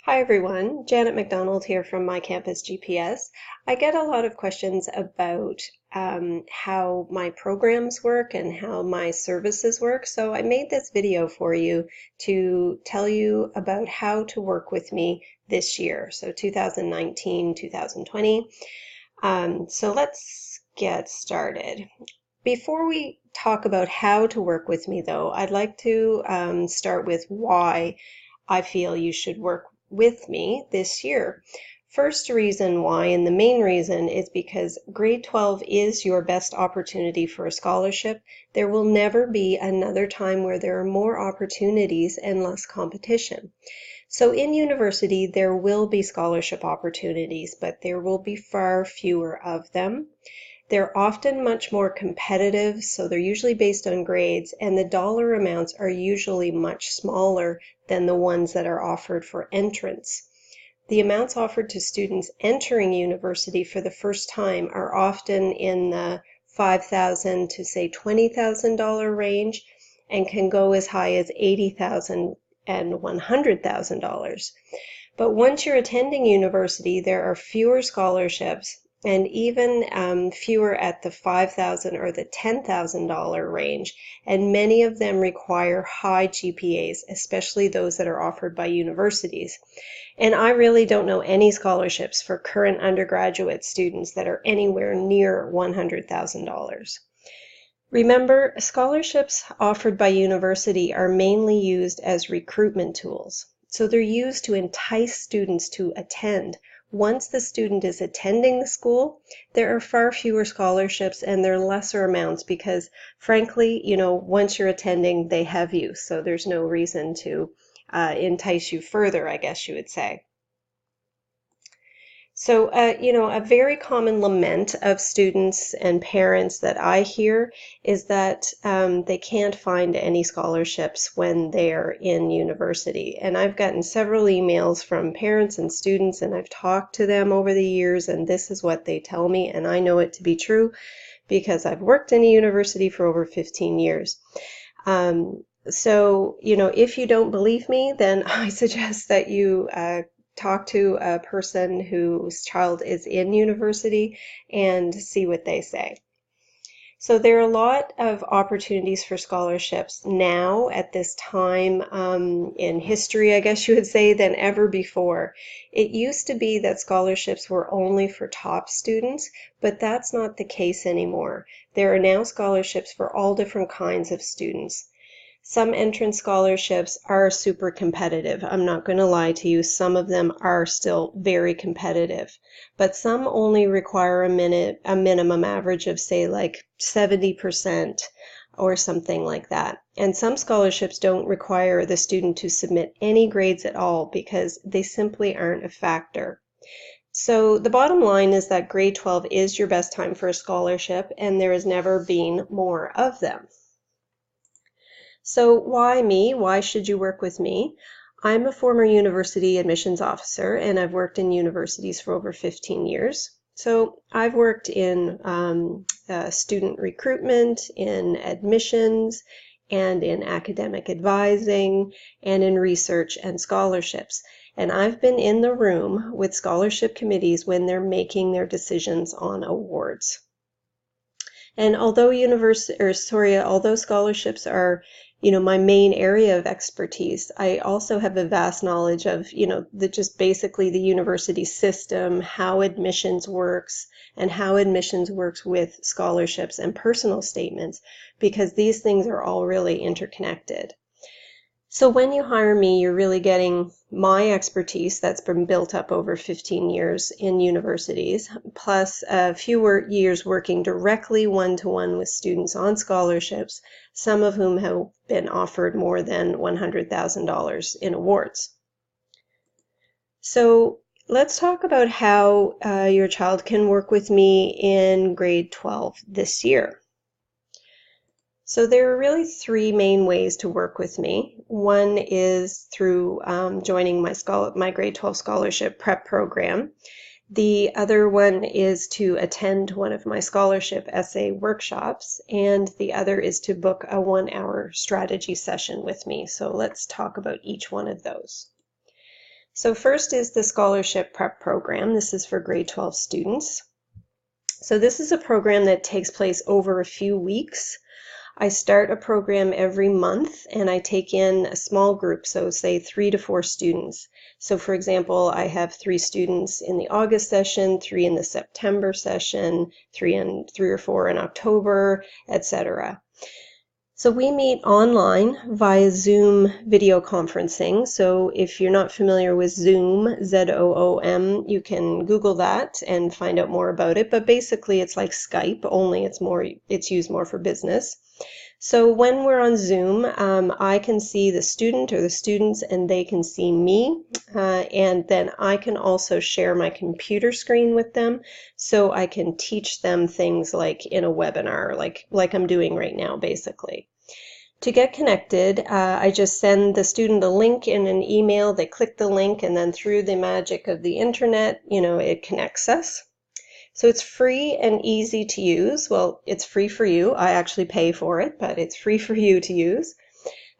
Hi everyone, Janet McDonald here from My Campus GPS. I get a lot of questions about how my programs work and how my services work, so I made this video for you to tell you about how to work with me this year, so 2019, 2020. So let's get started. Before we talk about how to work with me though, I'd like to start with why I feel you should work with me this year. First reason why, and the main reason, is because grade 12 is your best opportunity for a scholarship. There will never be another time where there are more opportunities and less competition. So in university, there will be scholarship opportunities, but there will be far fewer of them. They're often much more competitive, so they're usually based on grades, and the dollar amounts are usually much smaller than the ones that are offered for entrance. The amounts offered to students entering university for the first time are often in the $5,000 to say $20,000 range and can go as high as $80,000 and $100,000. But once you're attending university, there are fewer scholarships and even fewer at the $5,000 or the $10,000 range, and many of them require high GPAs, especially those that are offered by universities. And I really don't know any scholarships for current undergraduate students that are anywhere near $100,000. Remember, scholarships offered by university are mainly used as recruitment tools. So they're used to entice students to attend. Once the student is attending the school, there are far fewer scholarships and there are lesser amounts because, frankly, once you're attending, they have you. So there's no reason to entice you further, I guess you would say. So, a very common lament of students and parents that I hear is that they can't find any scholarships when they're in university. And I've gotten several emails from parents and students, and I've talked to them over the years, and this is what they tell me, and I know it to be true because I've worked in a university for over 15 years. So, if you don't believe me, then I suggest that you talk to a person whose child is in university and see what they say. So there are a lot of opportunities for scholarships now at this time in history, I guess you would say, than ever before. It used to be that scholarships were only for top students, but that's not the case anymore. There are now scholarships for all different kinds of students. Some entrance scholarships are super competitive. I'm not going to lie to you. Some of them are still very competitive, but some only require a minimum average of, say, like 70% or something like that. And some scholarships don't require the student to submit any grades at all because they simply aren't a factor. So the bottom line is that grade 12 is your best time for a scholarship, and there has never been more of them. So why me? Why should you work with me? I'm a former university admissions officer and I've worked in universities for over 15 years. So I've worked in student recruitment, in admissions, and in academic advising, and in research and scholarships. And I've been in the room with scholarship committees when they're making their decisions on awards. And although although scholarships are, my main area of expertise, I also have a vast knowledge of, just basically the university system, how admissions works, and how admissions works with scholarships and personal statements, because these things are all really interconnected. So when you hire me, you're really getting my expertise that's been built up over 15 years in universities, plus a few years working directly one-to-one with students on scholarships, some of whom have been offered more than $100,000 in awards. So let's talk about how your child can work with me in grade 12 this year. So there are really three main ways to work with me. One is through joining my grade 12 scholarship prep program. The other one is to attend one of my scholarship essay workshops, and the other is to book a 1-hour strategy session with me. So let's talk about each one of those. So first is the Scholarship Prep Program. This is for grade 12 students. So this is a program that takes place over a few weeks. I start a program every month and I take in a small group, so say 3 to 4 students. So for example, I have 3 students in the August session, 3 in the September session, 3 or 4 in October, etc. So we meet online via Zoom video conferencing. So if you're not familiar with Zoom, Z-O-O-M, you can Google that and find out more about it. But basically it's like Skype, only it's used more for business. So when we're on Zoom, I can see the student or the students and they can see me. And then I can also share my computer screen with them so I can teach them things like in a webinar, like I'm doing right now, basically. To get connected, I just send the student a link in an email. They click the link and then through the magic of the internet, it connects us. So it's free and easy to use. Well, it's free for you. I actually pay for it, but it's free for you to use.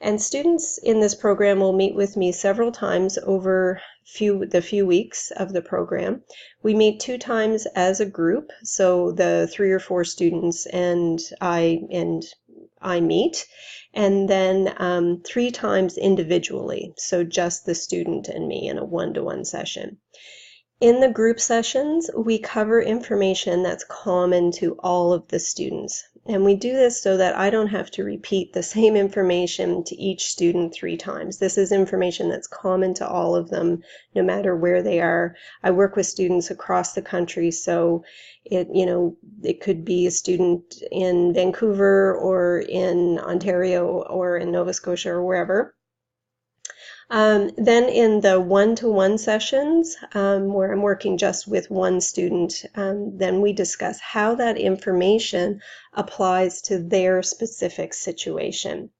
And students in this program will meet with me several times over the few weeks of the program. We meet 2 times as a group, so the 3 or 4 students and I meet, and then 3 times individually, so just the student and me in a one-to-one session. In the group sessions, we cover information that's common to all of the students. And we do this so that I don't have to repeat the same information to each student 3 times. This is information that's common to all of them, no matter where they are. I work with students across the country, so it could be a student in Vancouver or in Ontario or in Nova Scotia or wherever. Then in the one-to-one sessions, where I'm working just with one student, then we discuss how that information applies to their specific situation.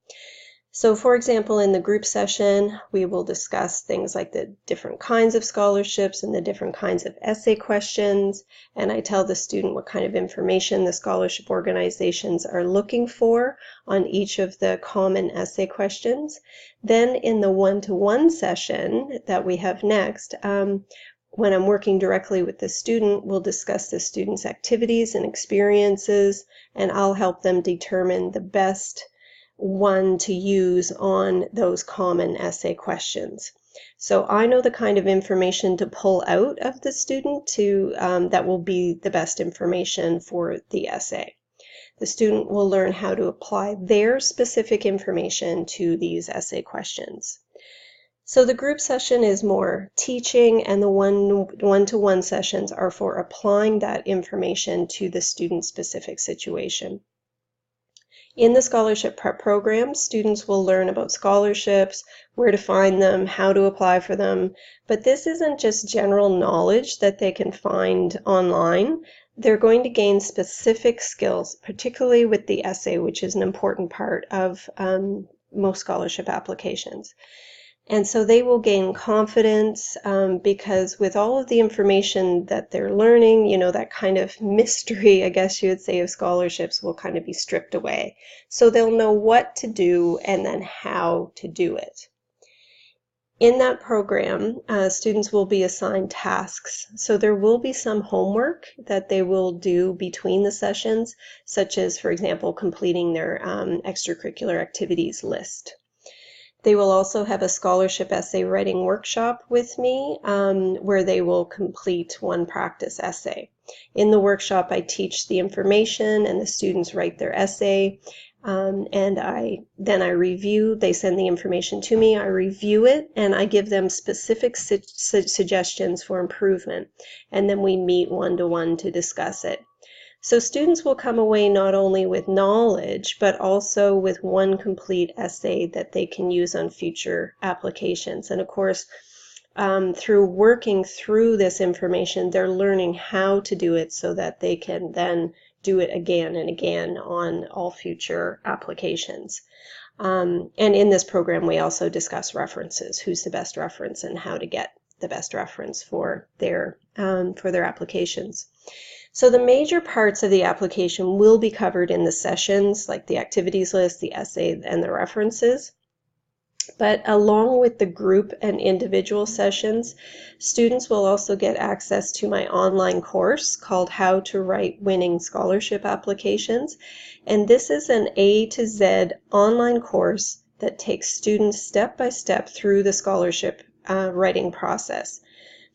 So for example, in the group session, we will discuss things like the different kinds of scholarships and the different kinds of essay questions. And I tell the student what kind of information the scholarship organizations are looking for on each of the common essay questions. Then in the one-to-one session that we have next, when I'm working directly with the student, we'll discuss the student's activities and experiences, and I'll help them determine the best one to use on those common essay questions. So I know the kind of information to pull out of the student that will be the best information for the essay. The student will learn how to apply their specific information to these essay questions. So the group session is more teaching, and the one-to-one sessions are for applying that information to the student's specific situation. In the Scholarship Prep Program, students will learn about scholarships, where to find them, how to apply for them, but this isn't just general knowledge that they can find online. They're going to gain specific skills, particularly with the essay, which is an important part of most scholarship applications. And so they will gain confidence because with all of the information that they're learning, that kind of mystery, I guess you would say, of scholarships will kind of be stripped away. So they'll know what to do and then how to do it. In that program, students will be assigned tasks. So there will be some homework that they will do between the sessions, such as, for example, completing their extracurricular activities list. They will also have a scholarship essay writing workshop with me where they will complete one practice essay. In the workshop, I teach the information and the students write their essay, and then I review. They send the information to me, I review it, and I give them specific suggestions for improvement. And then we meet one-to-one to discuss it. So students will come away not only with knowledge, but also with one complete essay that they can use on future applications. And of course, through working through this information, they're learning how to do it so that they can then do it again and again on all future applications. And in this program, we also discuss references, who's the best reference and how to get the best reference for their applications. So the major parts of the application will be covered in the sessions, like the activities list, the essay, and the references. But along with the group and individual sessions, students will also get access to my online course called How to Write Winning Scholarship Applications. And this is an A to Z online course that takes students step by step through the scholarship writing process.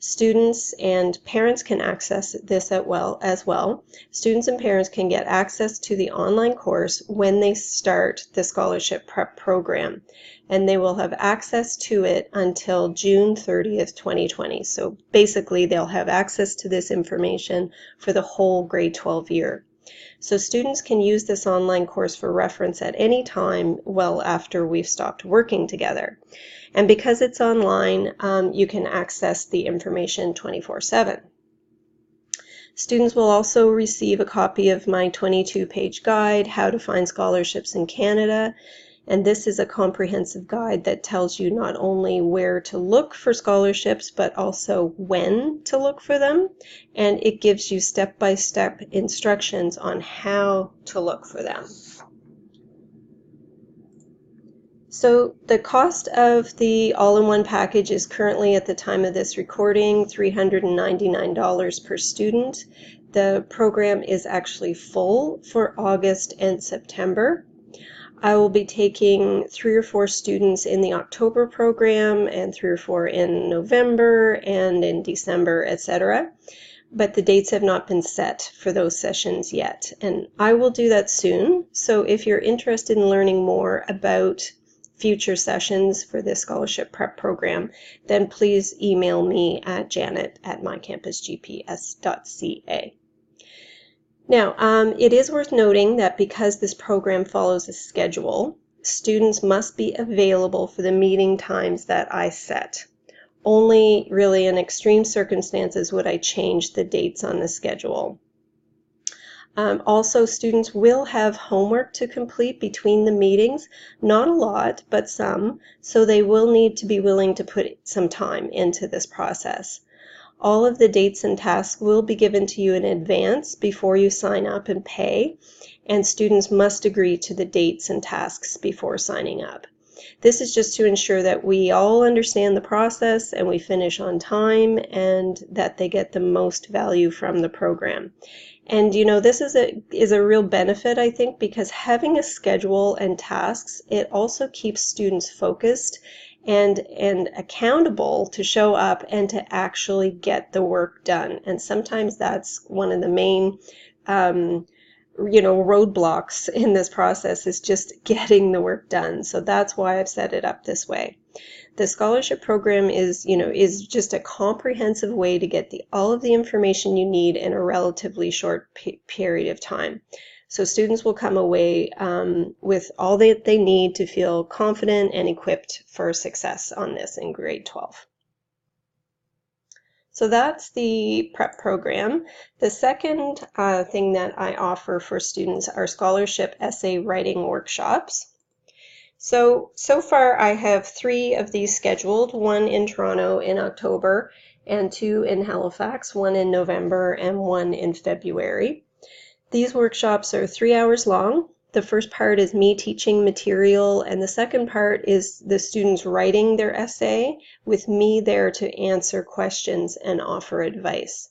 Students and parents can access this as well. Students and parents can get access to the online course when they start the scholarship prep program, and they will have access to it until June 30th, 2020. So basically, they'll have access to this information for the whole grade 12 year. So students can use this online course for reference at any time well after we've stopped working together. And because it's online, you can access the information 24/7. Students will also receive a copy of my 22-page guide, How to Find Scholarships in Canada. And this is a comprehensive guide that tells you not only where to look for scholarships, but also when to look for them. And it gives you step-by-step instructions on how to look for them. So the cost of the all-in-one package is currently, at the time of this recording, $399 per student. The program is actually full for August and September. I will be taking 3 or 4 students in the October program and 3 or 4 in November and in December, etc. But the dates have not been set for those sessions yet, and I will do that soon. So if you're interested in learning more about future sessions for this scholarship prep program, then please email me at janet@mycampusgps.ca. Now, it is worth noting that because this program follows a schedule, students must be available for the meeting times that I set. Only really in extreme circumstances would I change the dates on the schedule. Also, students will have homework to complete between the meetings, not a lot, but some, so they will need to be willing to put some time into this process. All of the dates and tasks will be given to you in advance before you sign up and pay, and students must agree to the dates and tasks before signing up. This is just to ensure that we all understand the process and we finish on time and that they get the most value from the program. And you know, this is a real benefit, I think, because having a schedule and tasks, it also keeps students focused and accountable to show up and to actually get the work done. And sometimes that's one of the main roadblocks in this process, is just getting the work done. So that's why I've set it up this way. The scholarship program is just a comprehensive way to get all of the information you need in a relatively short period of time. So students will come away with all that they need to feel confident and equipped for success on this in grade 12. So that's the prep program. The second thing that I offer for students are scholarship essay writing workshops. So far I have 3 of these scheduled, 1 in Toronto in October and 2 in Halifax, 1 in November and 1 in February. These workshops are 3 hours long. The first part is me teaching material, and the second part is the students writing their essay with me there to answer questions and offer advice.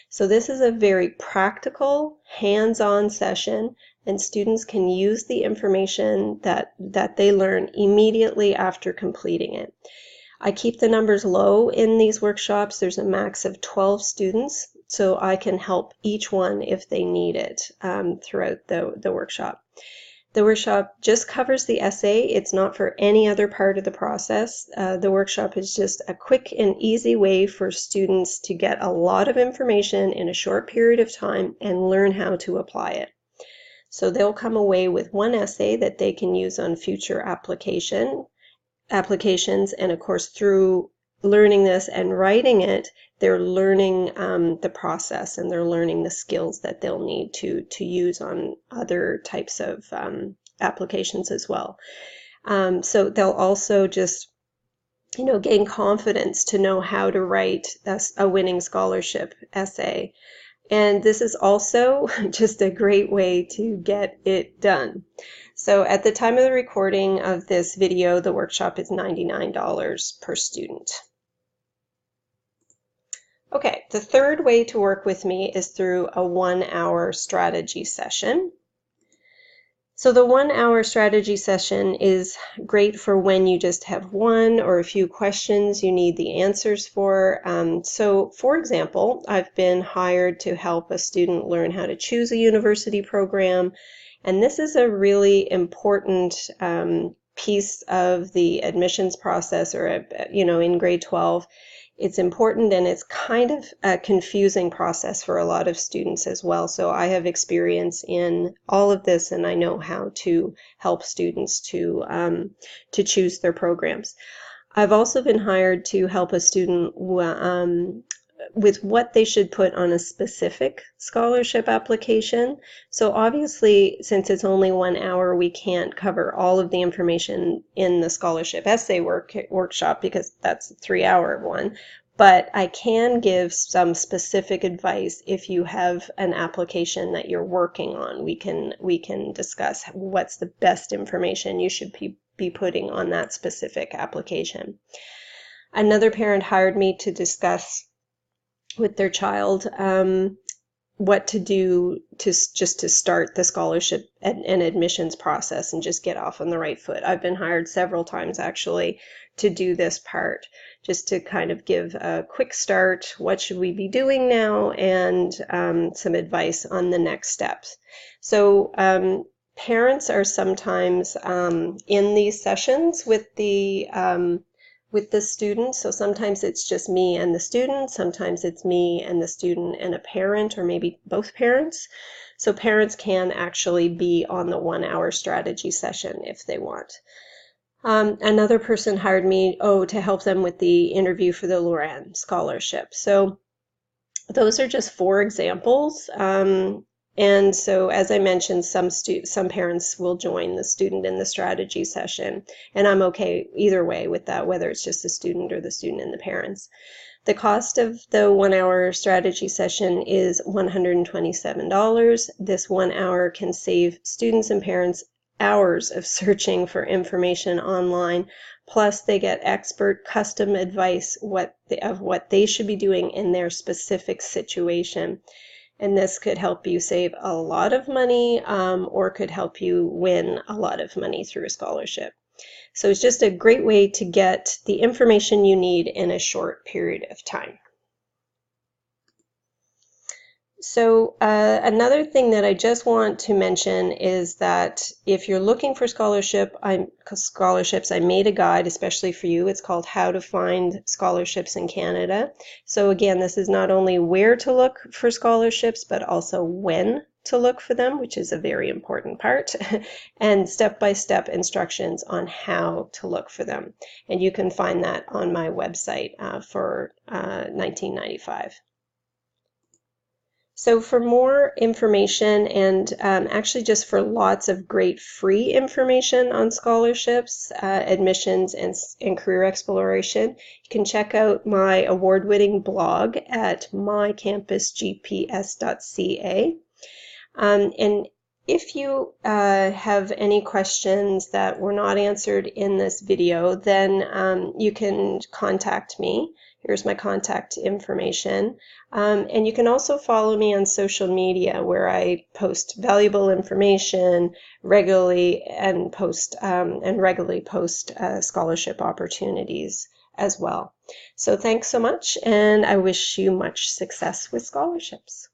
So this is a very practical, hands-on session, and students can use the information that they learn immediately after completing it. I keep the numbers low in these workshops. There's a max of 12 students, so I can help each one if they need it throughout the workshop. The workshop just covers the essay. It's not for any other part of the process. The workshop is just a quick and easy way for students to get a lot of information in a short period of time and learn how to apply it. So they'll come away with one essay that they can use on future applications, and of course through learning this and writing it, they're learning the process, and they're learning the skills that they'll need to use on other types of applications as well. So they'll also just gain confidence to know how to write a winning scholarship essay And this is also just a great way to get it done. So at the time of the recording of this video, the workshop is $99 per student. Okay, the third way to work with me is through a 1-hour strategy session. So the 1-hour strategy session is great for when you just have one or a few questions you need the answers for. So for example, I've been hired to help a student learn how to choose a university program, and this is a really important piece of the admissions process, or in grade 12. It's important, and it's kind of a confusing process for a lot of students as well. So I have experience in all of this, and I know how to help students to choose their programs. I've also been hired to help a student with what they should put on a specific scholarship application. So obviously, since it's only 1 hour, we can't cover all of the information in the scholarship essay workshop, because that's a 3-hour one. But I can give some specific advice if you have an application that you're working on. We can discuss what's the best information you should be putting on that specific application. Another parent hired me to discuss with their child what to do to start the scholarship and admissions process and just get off on the right foot. I've been hired several times actually to do this part, just to kind of give a quick start, what should we be doing now, and some advice on the next steps. So parents are sometimes in these sessions with the student. So sometimes it's just me and the student, sometimes it's me and the student and a parent, or maybe both parents. So parents can actually be on the 1-hour strategy session if they want. Another person hired me, to help them with the interview for the Loran Scholarship. So those are just 4 examples. And so, as I mentioned, some parents will join the student in the strategy session, and I'm okay either way with that, whether it's just the student or the student and the parents. The cost of the 1-hour strategy session is $127. This 1 hour can save students and parents hours of searching for information online. Plus, they get expert custom advice of what they should be doing in their specific situation. And this could help you save a lot of money, or could help you win a lot of money through a scholarship. So it's just a great way to get the information you need in a short period of time. So another thing that I just want to mention is that if you're looking for scholarships, I made a guide especially for you. It's called How to Find Scholarships in Canada. So again, this is not only where to look for scholarships, but also when to look for them, which is a very important part, and step-by-step instructions on how to look for them. And you can find that on my website for $19.95. So for more information, and actually just for lots of great free information on scholarships, admissions, and career exploration, you can check out my award-winning blog at mycampusgps.ca. And if you have any questions that were not answered in this video, then you can contact me. Here's my contact information. And you can also follow me on social media, where I post valuable information regularly, and regularly post scholarship opportunities as well. So thanks so much, and I wish you much success with scholarships.